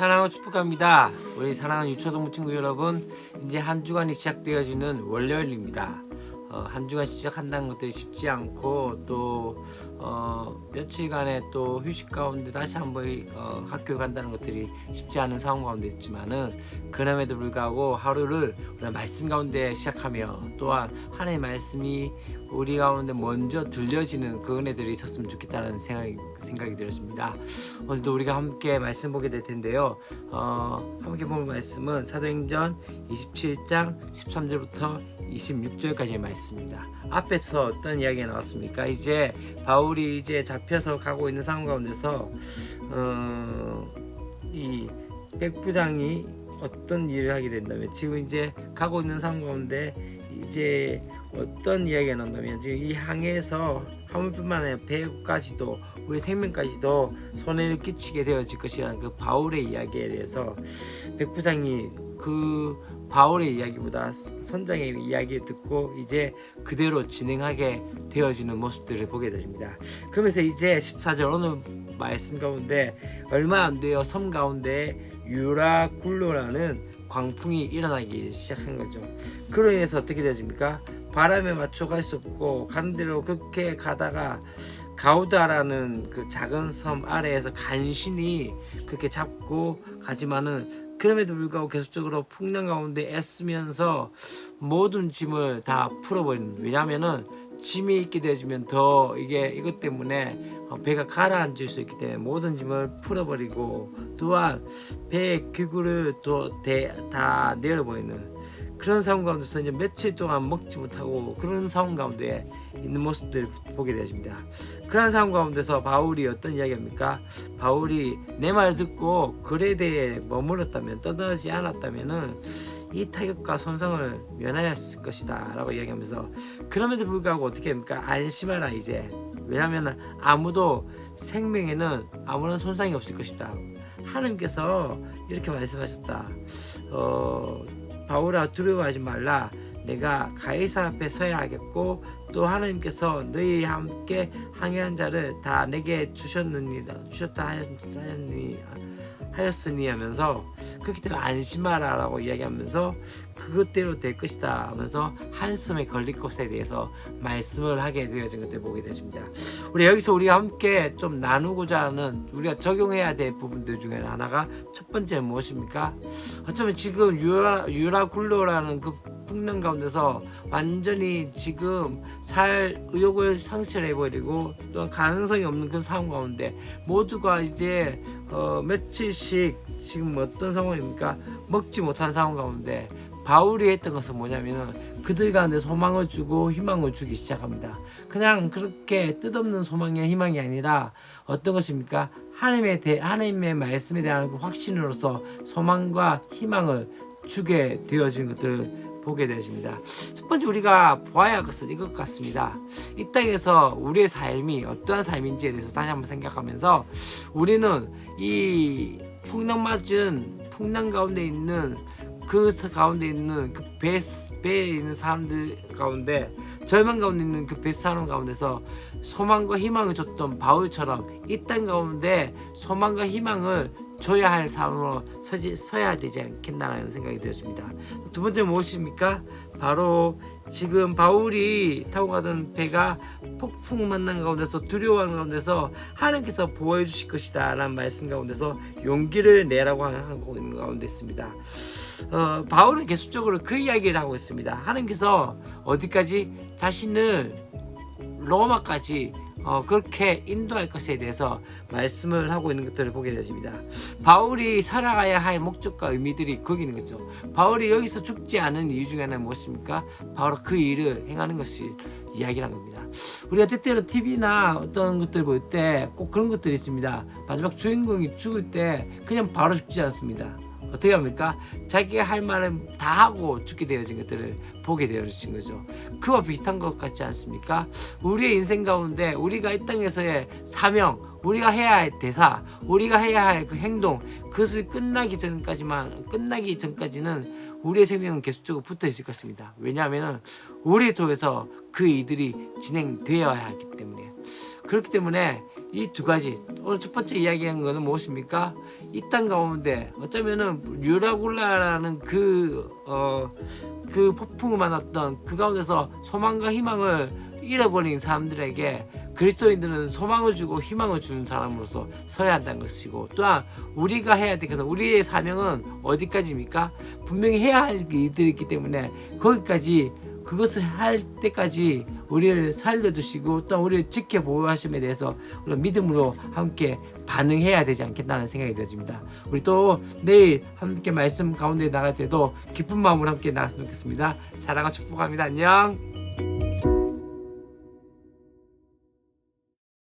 사랑하고 축복합니다. 우리 사랑하는 유초동무 친구 여러분, 이제 한 주간이 시작되어지는 월요일입니다. 한 주간 시작한다는 것들이 쉽지 않고 또 며칠간의 또 휴식 가운데 다시 한번 학교 간다는 것들이 쉽지 않은 상황 가운데 있지만은 그럼에도 불구하고 하루를 우리가 말씀 가운데 시작하며 또한 하나님의 말씀이 우리 가운데 먼저 들려지는 그 은혜들이 있었으면 좋겠다는 생각이 들었습니다. 오늘도 우리가 함께 말씀 보게 될 텐데요. 함께 볼 말씀은 사도행전 27장 13절부터 26절까지의 말씀입니다. 앞에서 어떤 이야기가 나왔습니까? 이제 바울이 이제 잡혀서 가고 있는 상황 가운데서 이 백부장이 어떤 일을 하게 된다면 지금 이제 가고 있는 상황 가운데 이제 어떤 이야기가 나온다면 지금 이 항해에서 화물뿐만 아니라 배까지도 우리 생명까지도 손해를 끼치게 되어질 것이라는 그 바울의 이야기에 대해서 백부장이 그 바울의 이야기보다 선장의 이야기를 듣고 이제 그대로 진행하게 되어지는 모습들을 보게 됩니다. 그러면서 이제 14절 오늘 말씀 가운데 얼마 안 돼요. 섬 가운데 유라굴로라는 광풍이 일어나기 시작한 거죠. 그로 인해서 어떻게 되어집니까? 바람에 맞춰 갈 수 없고 가는 대로 그렇게 가다가 가우다라는 그 작은 섬 아래에서 간신히 그렇게 잡고 가지만은 그럼에도 불구하고 계속적으로 풍랑 가운데 애쓰면서 모든 짐을 다 풀어버리는, 왜냐하면은 짐이 있게 되어지면 더 이것 때문에 배가 가라앉을 수 있기 때문에 모든 짐을 풀어버리고 또한 배의 기구를 다 내려버리는 그런 상황 가운데서 이제 며칠 동안 먹지 못하고 그런 상황 가운데 있는 모습들을 보게 되어집니다. 그런 상황 가운데서 바울이 어떤 이야기합니까? 바울이 내 말 듣고 그레데에 머물렀다면, 떠나지 않았다면은 이 타격과 손상을 면하였을 것이다 라고 이야기하면서, 그럼에도 불구하고 어떻게 합니까? 안심하라 이제, 왜냐하면 아무도 생명에는 아무런 손상이 없을 것이다. 하나님께서 이렇게 말씀하셨다. 바울아, 두려워하지 말라. 내가 가이사 앞에 서야 하겠고 또 하나님께서 너희 함께 항해한 자를 다 내게 주셨다 하였으니 하면서, 그렇기 때문에 안심하라 라고 이야기하면서 그것대로 될 것이다 하면서 한숨에 걸릴 것에 대해서 말씀을 하게 되어진 것들을 보게 되십니다. 우리가 함께 좀 나누고자 하는, 우리가 적용해야 될 부분들 중에 하나가 첫 번째는 무엇입니까? 어쩌면 지금 유라굴로라는 그 풍랑 가운데서 완전히 지금 살 의욕을 상실해버리고 또 가능성이 없는 그 상황 가운데 모두가 이제 며칠씩 지금 어떤 상황입니까? 먹지 못한 상황 가운데 바울이 했던 것은 뭐냐면은 그들 가운데 소망을 주고 희망을 주기 시작합니다. 그냥 그렇게 뜻없는 소망이나 희망이 아니라 어떤 것입니까? 하나님의 말씀에 대한 그 확신으로서 소망과 희망을 주게 되어진 것들을 보게 되어집니다. 첫 번째 우리가 보아야 할 것은 이것 같습니다. 이 땅에서 우리의 삶이 어떠한 삶인지에 대해서 다시 한번 생각하면서 우리는 이 풍랑 가운데 있는 그 배에 있는 사람들 가운데, 절망 가운데 있는 그 배 사람 가운데서 소망과 희망을 줬던 바울처럼 이 땅 가운데 소망과 희망을 줘야 할 사람으로 서야 되지 않겠나라는 생각이 들었습니다. 두 번째 무엇입니까? 바로 지금 바울이 타고 가던 배가 폭풍 만난 가운데서 두려워하는 가운데서 하나님께서 보호해 주실 것이다 라는 말씀 가운데서 용기를 내라고 하고 있는 가운데 있습니다. 바울은 계속적으로 그 이야기를 하고 있습니다. 하나님께서 어디까지? 자신을 로마까지 그렇게 인도할 것에 대해서 말씀을 하고 있는 것들을 보게 되십니다. 바울이 살아가야 할 목적과 의미들이 거기 있는 거죠. 바울이 여기서 죽지 않은 이유 중에 하나는 무엇입니까? 바로 그 일을 행하는 것이 이야기라는 겁니다. 우리가 때때로 TV나 어떤 것들 볼 때 꼭 그런 것들이 있습니다. 마지막 주인공이 죽을 때 그냥 바로 죽지 않습니다. 어떻게 합니까? 자기가 할 말은 다 하고 죽게 되어진 것들을 보게 되어진 거죠. 그와 비슷한 것 같지 않습니까? 우리의 인생 가운데 우리가 이 땅에서의 사명, 우리가 해야 할 대사, 우리가 해야 할 그 행동, 그것을 끝나기 전까지는 우리의 생명은 계속적으로 붙어 있을 것입니다. 왜냐하면 우리를 통해서 그 일들이 진행되어야 하기 때문에. 그렇기 때문에 이 두 가지. 오늘 첫 번째 이야기한 거는 무엇입니까? 이 땅 가운데 어쩌면은 유라굴라라는 그 폭풍을 만났던 그 가운데서 소망과 희망을 잃어버린 사람들에게 그리스도인들은 소망을 주고 희망을 주는 사람으로서 서야 한다는 것이고, 또한 우리가 해야 될 것은, 우리의 사명은 어디까지입니까? 분명히 해야 할 일들이 있기 때문에 거기까지, 그것을 할 때까지 우리를 살려두시고 또 우리를 지켜보호하심에 대해서 우리 믿음으로 함께 반응해야 되지 않겠다는 생각이 들어집니다. 우리 또 내일 함께 말씀 가운데 나갈 때도 기쁜 마음으로 함께 나갔으면 좋겠습니다. 사랑과 축복합니다. 안녕.